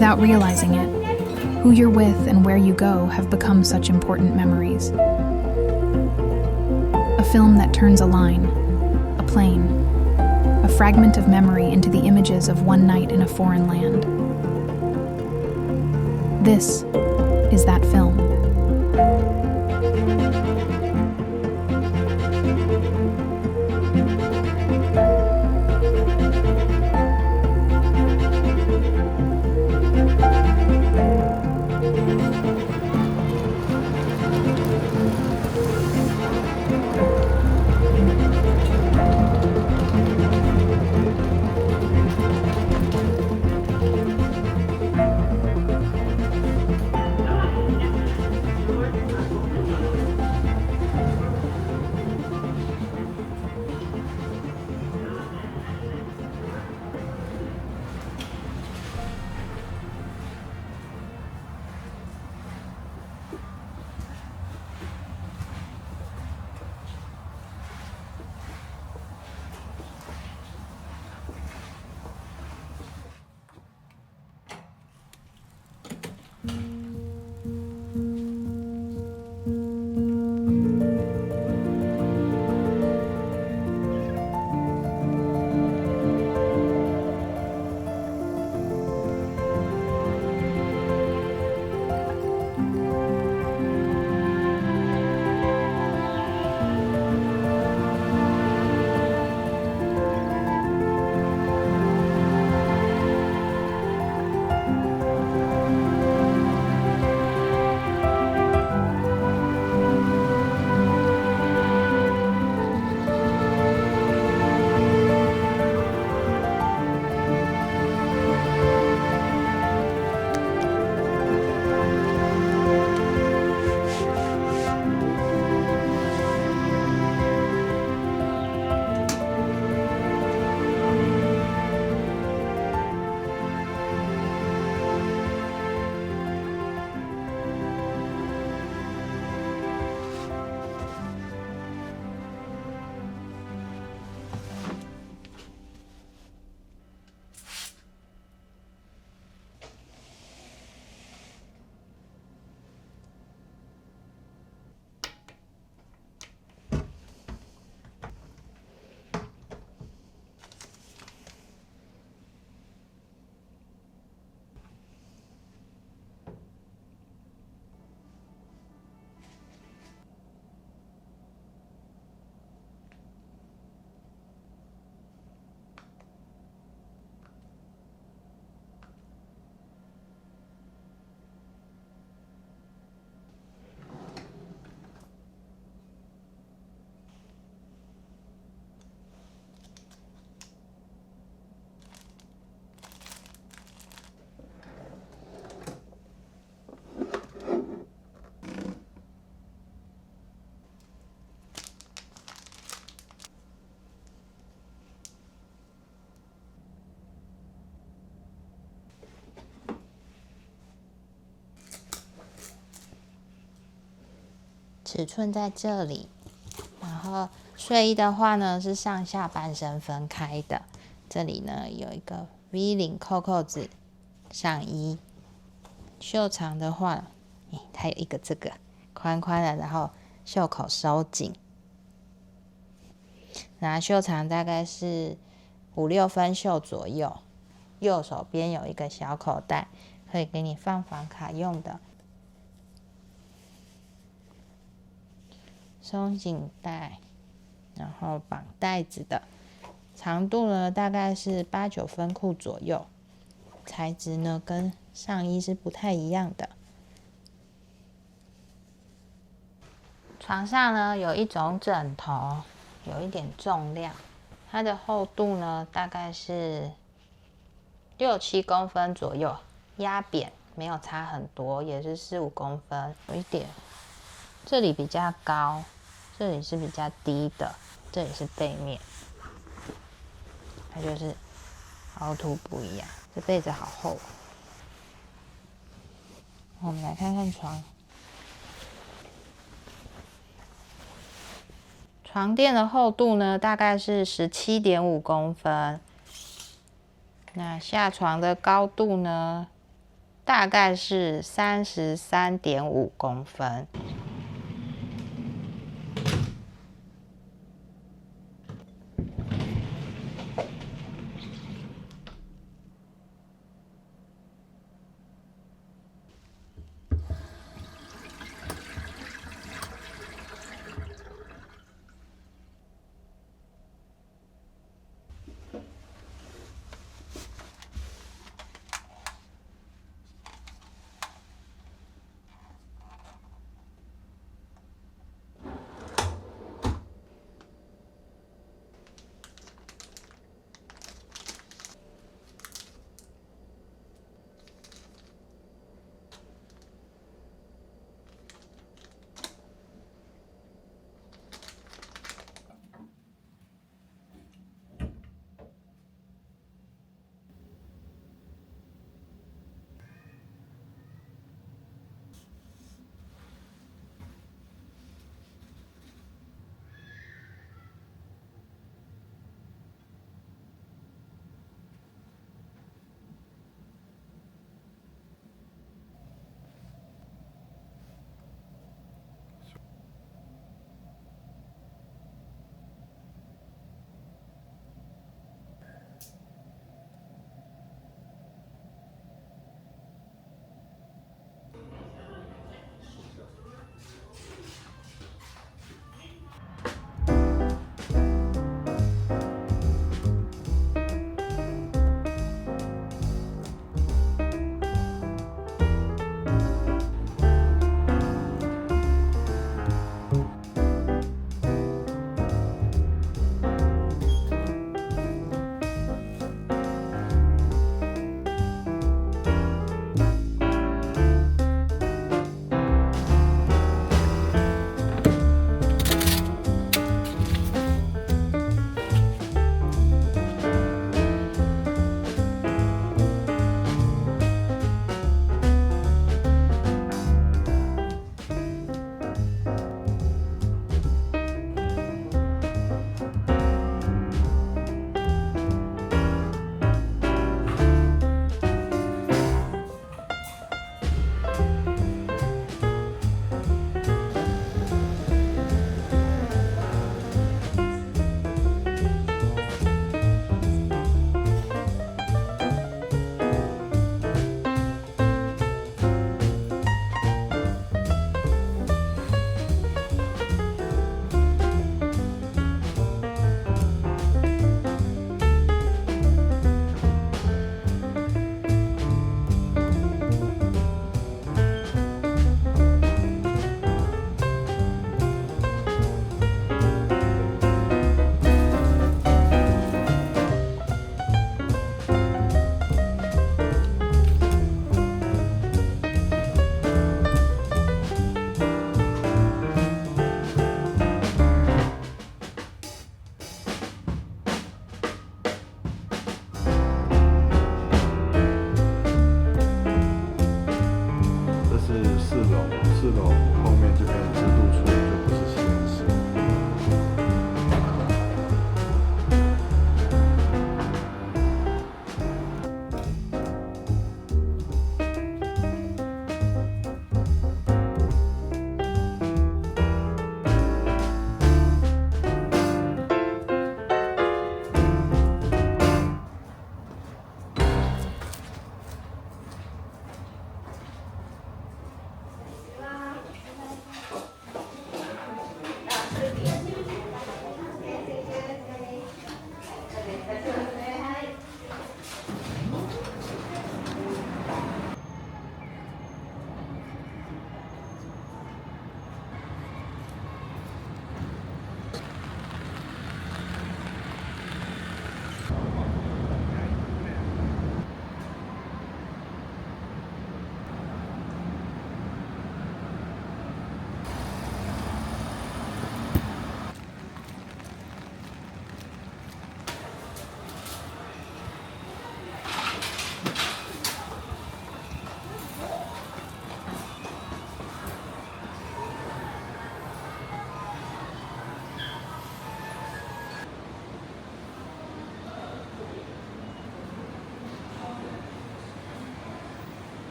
Without realizing it, who you're with and where you go have become such important memories. A film that turns a line, a plane, a fragment of memory into the images of one night in a foreign land. This is that film.尺寸在这裡，然後睡衣的話呢是上下半身分開的，這裡呢有一個 V 領扣子上衣，袖長的話，它有一個這個寬寬的，然後袖口收緊，然後袖長大概是5-6分袖左右，右手邊有一個小口袋，可以給你放房卡用的。鬆緊帶，然後綁帶子的，長度呢大概是8-9分褲左右，材質呢跟上衣是不太一樣的。床上呢有一種枕頭，有一點重量，它的厚度呢大概是6-7公分左右，壓扁沒有差很多，也是4-5公分，有一點這裡比較高，這裡是比較低的，這裡是背面，它就是凹凸不一樣。這被子好厚。我們來看看床，床墊的厚度呢大概是17.5公分，那下床的高度呢大概是33.5公分。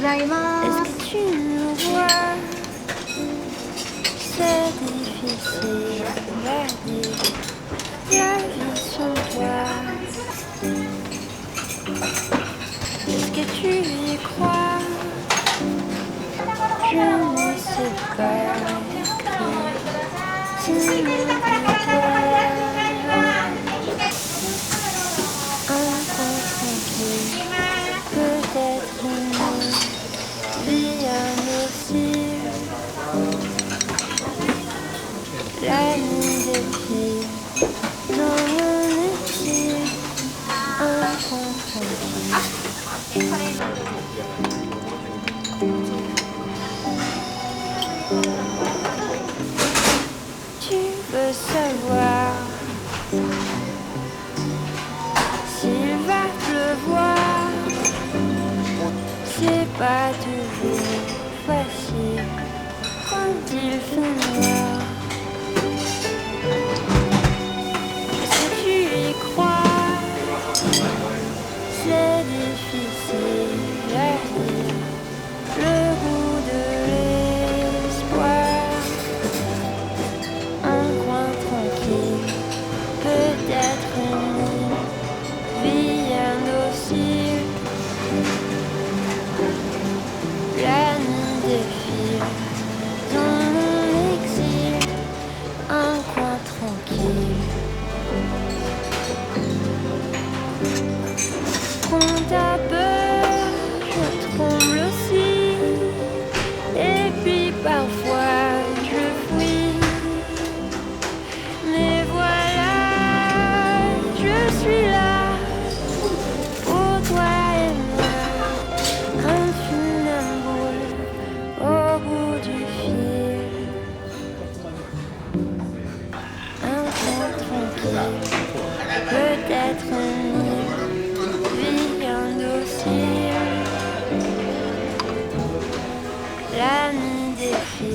Est-ce que tu nous vois? C'est difficile à dire la vie sans toi. Est-ce que tu y crois? Je ne sais pas écrire sinon pour toi. Un coin tranquille, peut-être une bien aussi. La nuit défile dans mon exil. Un coin tranquille. Tu veux savoir s'il va pleuvoir? C'est pas toujours facile quand il fait noir. Est-ce que tu y crois? C'est difficile à dire le goût de l'espoir. Un coin tranquille, peut-être une vie indocile. La nuit défile dans mon exil. Un coin tranquille. Quand t'as peur, je tremble aussi. Et puis parfois je fuis. Mais voilà, je suis là pour toi et moi. Un funambule au bout du fil. Un coin tranquille, peut-être une vie indocile. La nuit défile.